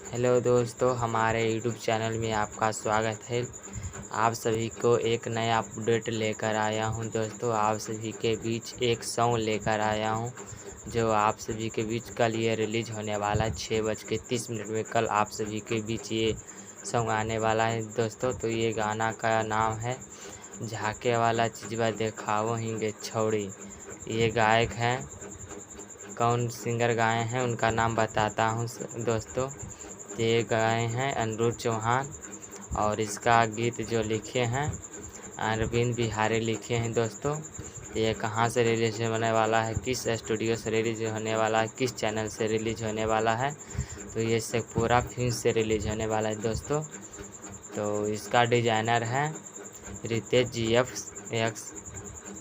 Hello दोस्तों, हमारे YouTube channel में आपका स्वागत है। आप सभी को एक नया अपडेट लेकर आया हूं दोस्तों। आप सभी के बीच एक सॉन्ग लेकर आया हूं जो आप सभी के बीच कल ये रिलीज़ होने वाला है 6:30 में। कल आप सभी के बीच ये सॉन्ग आने वाला है दोस्तों। तो ये गाना का नाम है झाके वाला चीज़बा देखावो हिंगे छौड़ी। ये गायक हैं, कौन सिंगर गाए हैं उनका नाम बताता हूँ दोस्तों। ये गाए हैं अनिरुद्ध चौहान और इसका गीत जो लिखे हैं अरविंद बिहारी लिखे हैं दोस्तों। ये कहाँ से रिलीज होने वाला है, किस स्टूडियो से रिलीज होने वाला है, किस चैनल से रिलीज होने वाला है, तो ये शेखपुरा फिल्म से रिलीज होने वाला है दोस्तों। तो इसका डिज़ाइनर है रितेश GFX,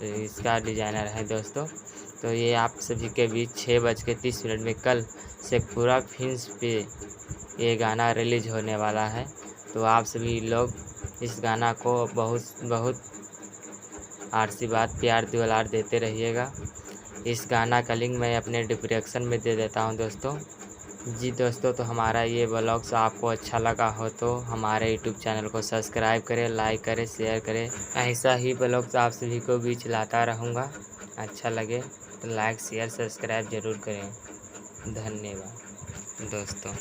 इसका डिज़ाइनर है दोस्तों। तो ये आप सभी के बीच 6:30 में कल शेखपुरा फिल्म पे ये गाना रिलीज होने वाला है। तो आप सभी लोग इस गाना को बहुत आशीर्वाद प्यार दुलार देते रहिएगा। इस गाना का लिंक मैं अपने डिस्क्रिप्शन में दे देता हूं दोस्तों। जी दोस्तों, तो हमारा ये ब्लॉग्स आपको अच्छा लगा हो तो हमारे यूट्यूब चैनल को सब्सक्राइब करें, लाइक करें, शेयर करें। ऐसा ही ब्लॉग्स आप सभी को बीच लाता रहूँगा। अच्छा लगे तो लाइक शेयर सब्सक्राइब ज़रूर करें। धन्यवाद दोस्तों।